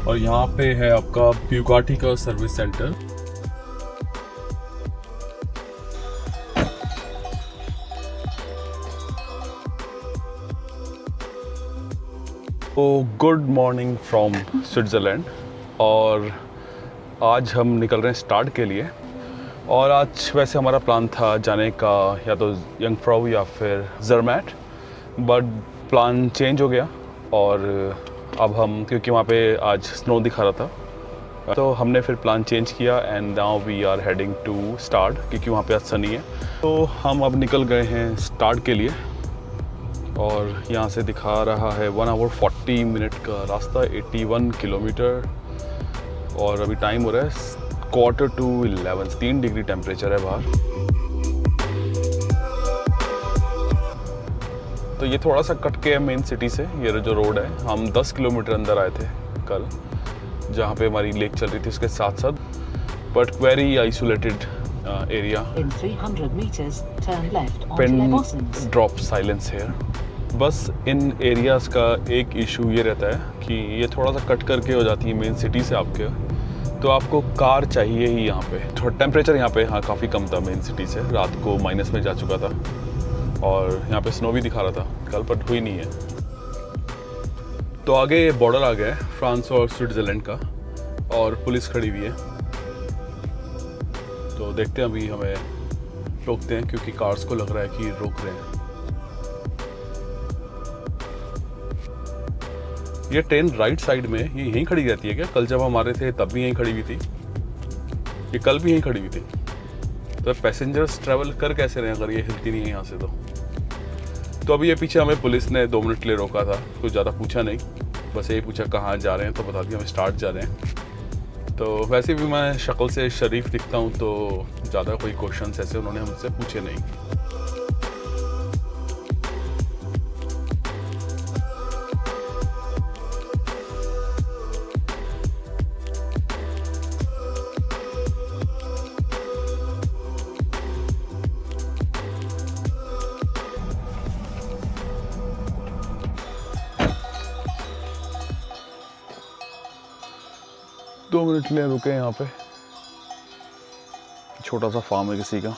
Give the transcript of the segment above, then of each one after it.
और यहाँ पे है आपका ब्यूगाटी का सर्विस सेंटर। तो गुड मॉर्निंग फ्रॉम स्विट्ज़रलैंड, और आज हम निकल रहे हैं स्टार्ट के लिए। और आज वैसे हमारा प्लान था जाने का या तो यंगफ्राउ या फिर ज़रमैट, बट प्लान चेंज हो गया। और अब हम, क्योंकि वहाँ पे आज स्नो दिखा रहा था, तो हमने फिर प्लान चेंज किया and now we are heading to start, क्योंकि वहाँ पे आज सनी है। तो हम अब निकल गए हैं स्टार्ट के लिए, और यहाँ से दिखा रहा है 1 आवर 40 मिनट का रास्ता, 81 किलोमीटर। और अभी टाइम हो रहा है 11:45, 3 डिग्री टेम्परेचर है बाहर। तो ये थोड़ा सा कट के है मेन सिटी से, ये जो रोड है। हम 10 किलोमीटर अंदर आए थे कल, जहाँ पे हमारी लेक चल रही थी उसके साथ साथ, but very isolated area. Pin drop silence here. बस इन एरियाज़ का एक इशू ये रहता है कि ये थोड़ा सा कट करके हो जाती है मेन सिटी से आपके, तो आपको कार चाहिए ही यहाँ पे। थोड़ा टेम्परेचर यहाँ पे हाँ काफ़ी कम था मेन सिटी से, रात को माइनस में जा चुका था, और यहाँ पे स्नो भी दिखा रहा था कल, पर हुई नहीं है। तो आगे बॉर्डर आ गया है फ्रांस और स्विट्ज़रलैंड का, और पुलिस खड़ी हुई है। तो देखते हैं, अभी हमें रोकते हैं क्योंकि कार्स को लग रहा है कि रोक रहे हैं। ये ट्रेन राइट साइड में ये यहीं खड़ी रहती है क्या? कल जब हम आ रहे थे तब भी यहीं खड़ी हुई थी, ये कल भी यहीं खड़ी हुई थी। तो पैसेंजर्स ट्रैवल कर कैसे रहे हैं अगर ये हिलती नहीं है यहाँ से? तो अभी ये पीछे हमें पुलिस ने 2 मिनट के लिए रोका था, कुछ ज़्यादा पूछा नहीं, बस यही पूछा कहाँ जा रहे हैं, तो बता दिया हम स्टार्ट जा रहे हैं। तो वैसे भी मैं शक्ल से शरीफ दिखता हूँ, तो ज़्यादा कोई क्वेश्चंस ऐसे उन्होंने हमसे पूछे नहीं। दो मिनट के लिए रुके यहाँ पे। छोटा सा फार्म है किसी का,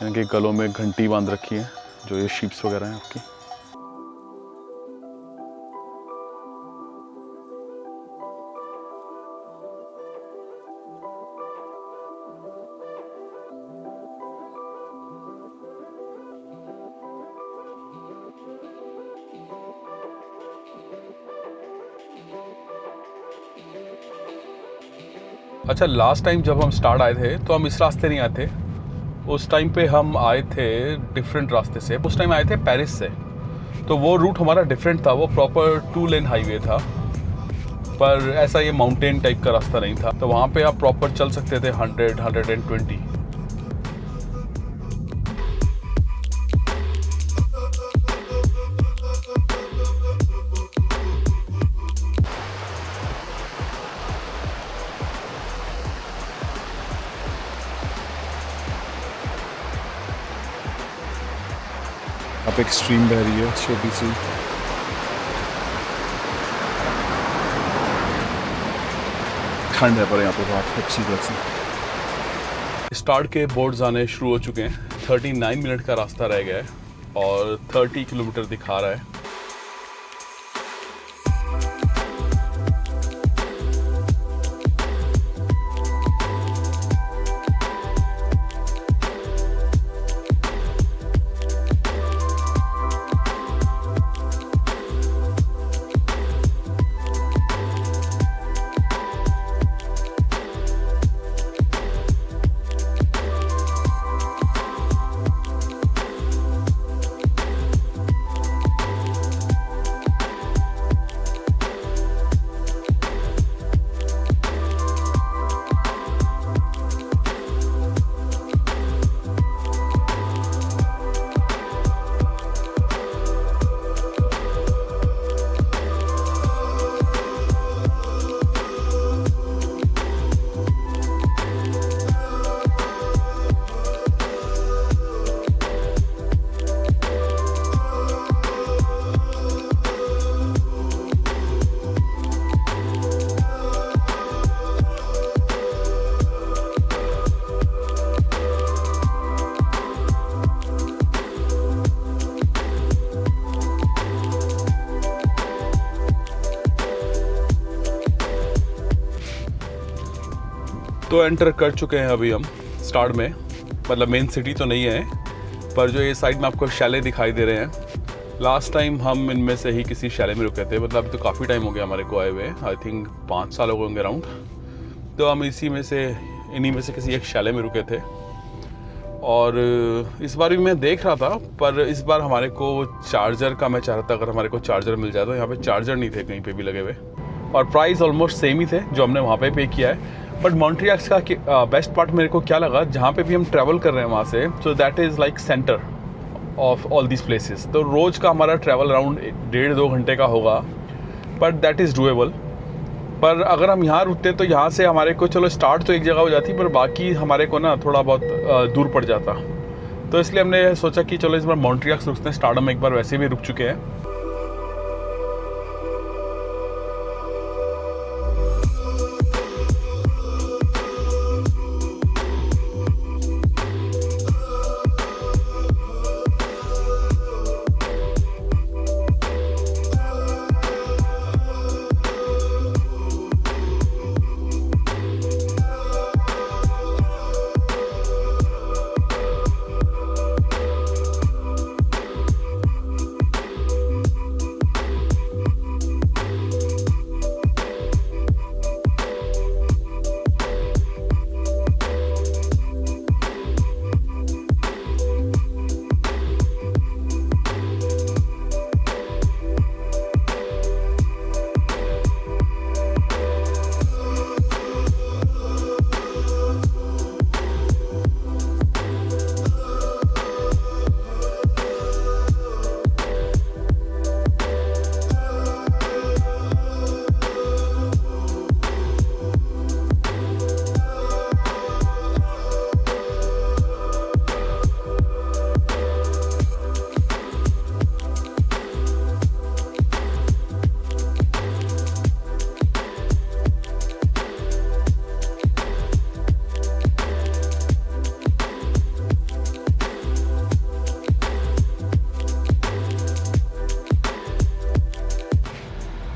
इनके गलों में घंटी बांध रखी है, जो ये शीप्स वगैरह हैं आपकी। अच्छा, लास्ट टाइम जब हम स्टार्ट आए थे तो हम इस रास्ते नहीं आए थे, उस टाइम पे हम आए थे डिफरेंट रास्ते से। उस टाइम आए थे पेरिस से, तो वो रूट हमारा डिफरेंट था, वो प्रॉपर 2 लेन हाईवे था, पर ऐसा ये माउंटेन टाइप का रास्ता नहीं था। तो वहाँ पे आप प्रॉपर चल सकते थे 100-120। अब एक स्ट्रीम बह रही है छोटी सी। ठंड है पर यहाँ पे बहुत अच्छी जैसी। स्टार्ट के बोर्ड्स आने शुरू हो चुके हैं। 39 मिनट का रास्ता रह गया है और 30 किलोमीटर दिखा रहा है। तो एंटर कर चुके हैं अभी हम स्टार्ट में, मतलब मेन सिटी तो नहीं है, पर जो ये साइड में आपको शैले दिखाई दे रहे हैं, लास्ट टाइम हम इनमें से ही किसी शैले में रुके थे। मतलब अभी तो काफ़ी टाइम हो गया हमारे को आए हुए, आई थिंक 5 साल हो गए होंगे अराउंड। तो हम इन्हीं में से किसी एक शैले में रुके थे। और इस बार भी मैं देख रहा था, पर इस बार हमारे को चार्जर का मैं चाह रहा था, अगर हमारे को चार्जर मिल जाए। तो यहाँ पे चार्जर नहीं थे कहीं पे भी लगे हुए, और प्राइस ऑलमोस्ट सेम ही थे जो हमने वहाँ पे किया है। बट मॉन्ट्रियल्स का बेस्ट पार्ट मेरे को क्या लगा, जहाँ पे भी हम ट्रैवल कर रहे हैं वहाँ से, so that is like centre of all this places. तो रोज़ का हमारा ट्रैवल अराउंड 1.5-2 घंटे का होगा, बट दैट इज़ डूएबल। पर अगर हम यहाँ रुकते तो यहाँ से हमारे को चलो स्टार्ट तो एक जगह हो जाती, पर बाकी हमारे को ना थोड़ा बहुत दूर पड़ जाता। तो इसलिए हमने सोचा कि चलो इस बार मॉन्ट्रियल्स रुकते हैं। स्टार्ट हम एक बार वैसे भी रुक चुके हैं।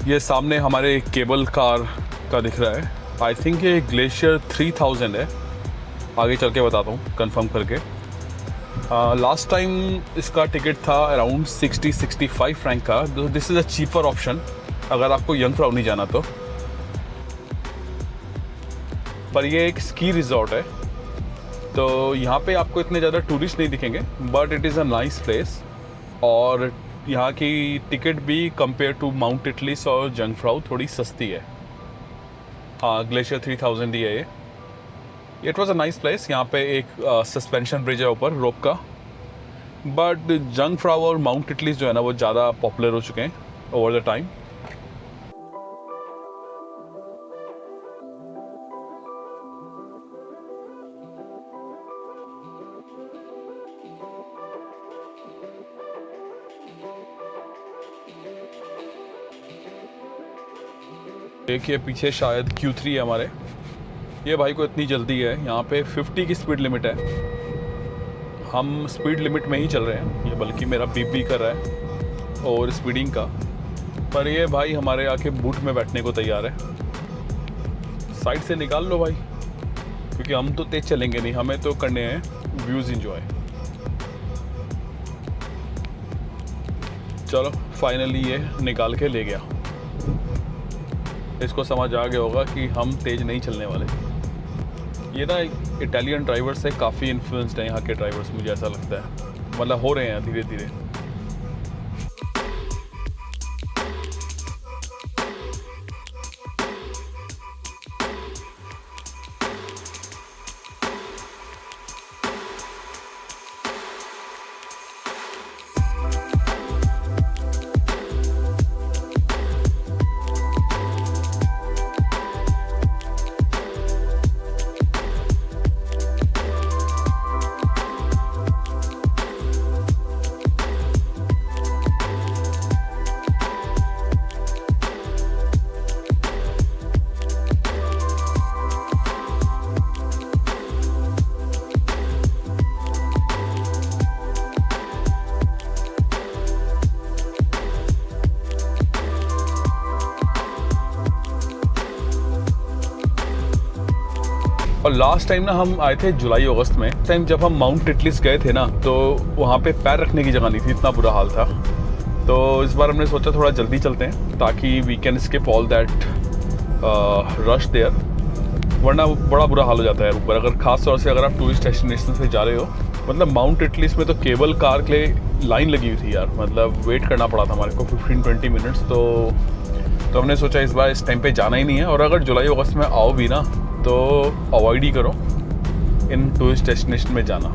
ये सामने हमारे केबल कार का दिख रहा है, आई थिंक ये ग्लेशियर 3000 है। आगे चल के बताता हूँ कंफर्म करके। लास्ट टाइम इसका टिकट था अराउंड 60-65 फ्रैंक का। This is a cheaper option अगर आपको यंगफ्राउ नहीं जाना तो। पर ये एक स्की रिजॉर्ट है, तो यहाँ पे आपको इतने ज़्यादा टूरिस्ट नहीं दिखेंगे, but it is a nice place. और यहाँ की टिकट भी कंपेयर टू माउंट इटलिस और जंगफ्राउ थोड़ी सस्ती है। हाँ, ग्लेशियर 3000 ही है ये। It was a nice place. यहाँ पे एक सस्पेंशन ब्रिज है ऊपर रोप का, बट जंगफ्राउ और माउंट इटलिस जो है ना वो ज़्यादा पॉपुलर हो चुके हैं ओवर द टाइम। देखिए पीछे शायद Q3 है हमारे। ये भाई को इतनी जल्दी है, यहाँ पे 50 की स्पीड लिमिट है। हम स्पीड लिमिट में ही चल रहे हैं, ये बल्कि मेरा बीप भी कर रहा है और स्पीडिंग का। पर ये भाई हमारे आके बूट में बैठने को तैयार है। साइड से निकाल लो भाई, क्योंकि हम तो तेज चलेंगे नहीं, हमें तो करने हैं व्यूज़ इंजॉय। चलो फाइनली ये निकाल के ले गया। इसको समझ आ गया होगा कि हम तेज़ नहीं चलने वाले। ये ना इटालियन ड्राइवर से काफ़ी इन्फ्लुएंस्ड है यहाँ के ड्राइवर्स, मुझे ऐसा लगता है, मतलब हो रहे हैं धीरे धीरे। और लास्ट टाइम ना हम आए थे जुलाई अगस्त में, टाइम जब हम माउंट टिटलिस गए थे ना, तो वहाँ पे पैर रखने की जगह नहीं थी, इतना बुरा हाल था। तो इस बार हमने सोचा थोड़ा जल्दी चलते हैं ताकि we can skip all that rush there, वरना बड़ा बुरा हाल हो जाता है ऊपर। अगर खास तौर से अगर आप टूरिस्ट डेस्टिनेशन से जा रहे हो, मतलब माउंट टिटलिस में तो केबल कार के लिए लाइन लगी हुई थी यार, मतलब वेट करना पड़ा था हमारे को 15-20 मिनट्स। तो हमने सोचा इस बार इस टाइम पे जाना ही नहीं है, और अगर जुलाई अगस्त में आओ भी ना तो अवॉइड ही करो इन टूरिस्ट डेस्टिनेशन में जाना।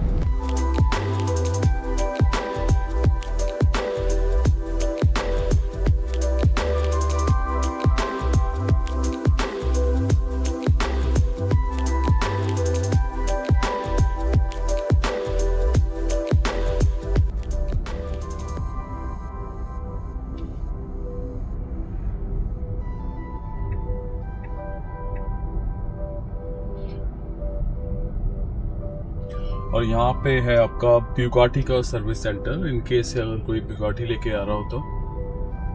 और यहाँ पे है आपका ब्यूगाटी का सर्विस सेंटर, इन केस अगर कोई ब्यूगाटी लेके आ रहा हो तो।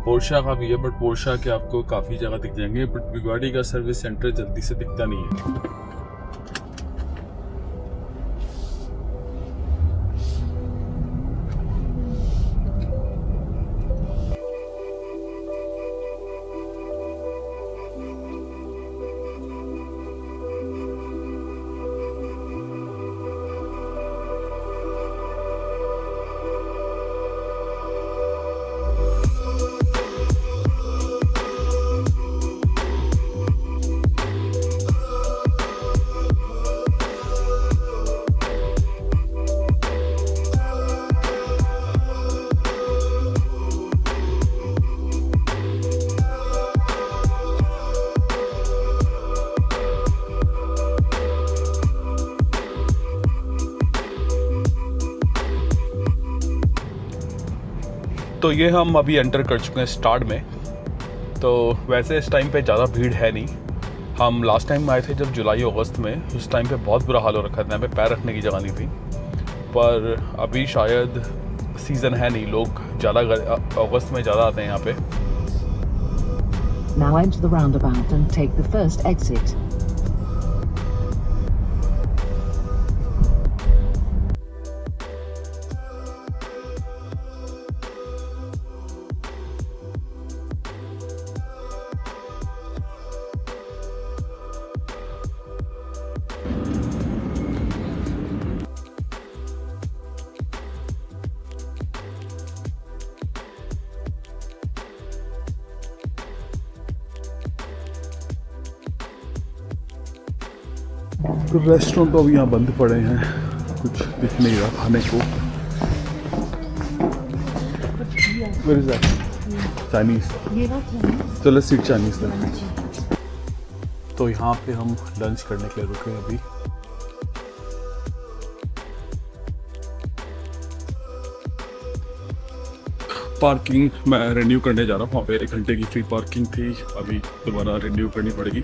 पोर्शा का भी है, बट पोर्शा के आपको काफ़ी जगह दिख जाएंगे, बट ब्यूगाटी का सर्विस सेंटर जल्दी से दिखता नहीं है। तो ये हम अभी एंटर कर चुके हैं स्टार्ट में। तो वैसे इस टाइम पे ज़्यादा भीड़ है नहीं। हम लास्ट टाइम आए थे जब जुलाई अगस्त में, उस टाइम पे बहुत बुरा हाल हो रखा था, यहाँ पे पैर रखने की जगह नहीं थी। पर अभी शायद सीज़न है नहीं, लोग ज़्यादा अगस्त में ज़्यादा आते हैं यहाँ पे। Now enter the roundabout and take the first exit. तो रेस्टोरेंट तो अभी यहाँ बंद पड़े हैं, कुछ दिख नहीं रहा खाने को। Where is that? Chinese. So let's eat Chinese then. तो यहाँ पे हम लंच करने के लिए रुके हैं अभी। पार्किंग मैं रिन्यू करने जा रहा हूँ, वहाँ पे 1 घंटे की फ्री पार्किंग थी, अभी दोबारा रिन्यू करनी पड़ेगी।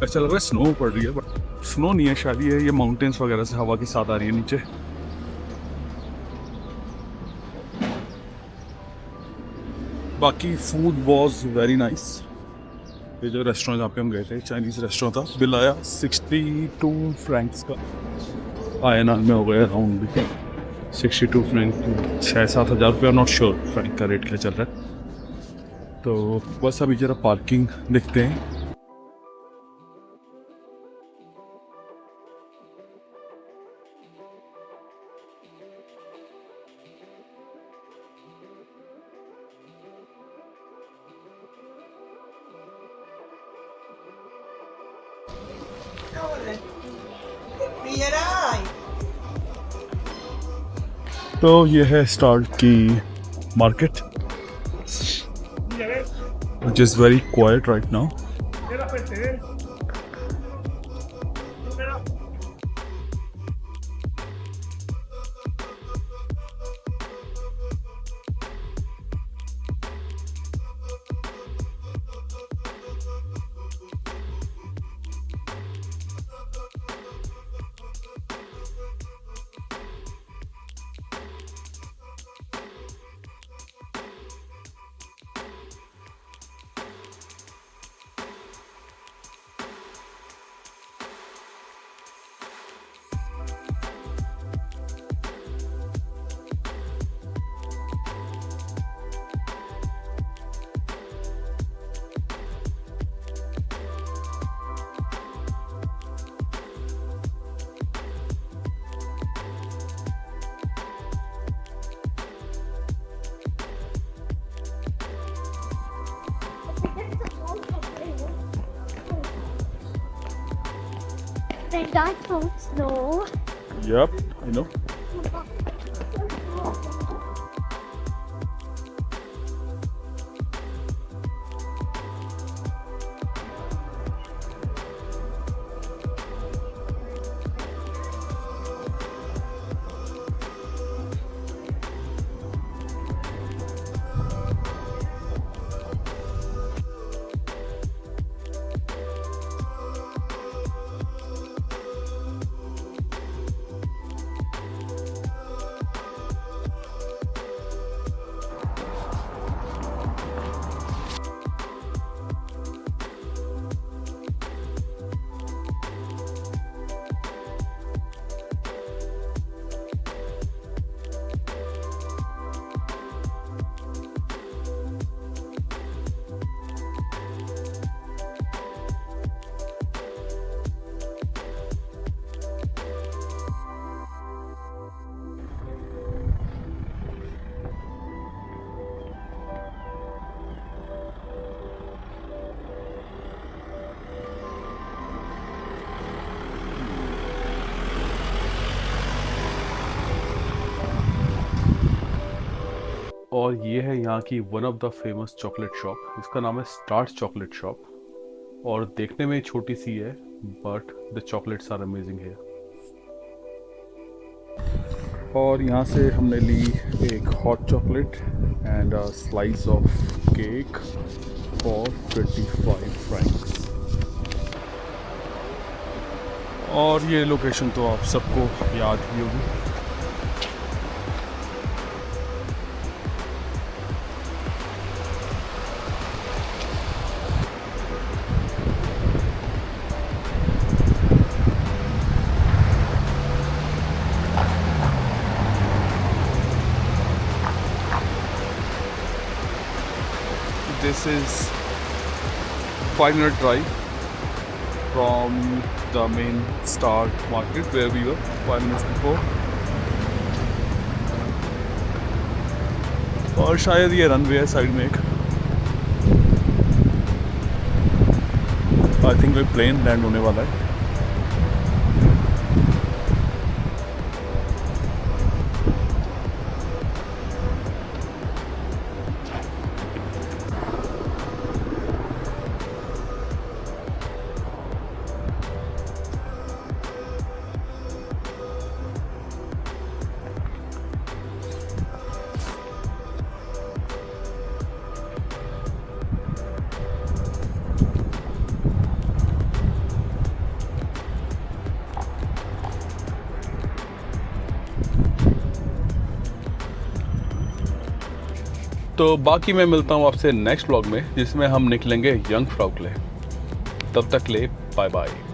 ऐसा लग रहा है स्नो पड़ रही है, बट स्नो नहीं है शायद, ये माउंटेन्स वगैरह से हवा के साथ आ रही है नीचे। बाकी फूड वॉज वेरी नाइस। ये जो रेस्टोरेंट जहाँ पे हम गए थे, चाइनीज़ रेस्टोरेंट था, बिल आया 62 फ्रैंक्स का, INR में हो गया अराउंड 62 फ्रैंक, 6-7 हज़ार रुपया, नॉट श्योर फ्रैंक का रेट क्या चल रहा है। तो बस अभी ज़रा पार्किंग देखते हैं। तो ये है स्टार्ट की market, which is very quiet right now. Then that's so slow. Yep, I know. और ये है यहाँ की one of the famous chocolate shop, इसका नाम है स्टार्ट चॉकलेट शॉप। और देखने में छोटी सी है but the chocolates are amazing है। और यहाँ से हमने ली एक hot chocolate and a slice of cake for 25 francs. और ये लोकेशन तो आप सबको याद ही होगी। This is 5-minute drive from the main Star Market where we were 5 minutes before. और शायद ये रनवे है साइड में एक। आई थिंक कोई प्लेन लैंड होने वाला है। तो बाकी मैं मिलता हूँ आपसे नेक्स्ट व्लॉग में, जिसमें हम निकलेंगे यंगफ्राउ के लिए। तब तक ले बाय बाय।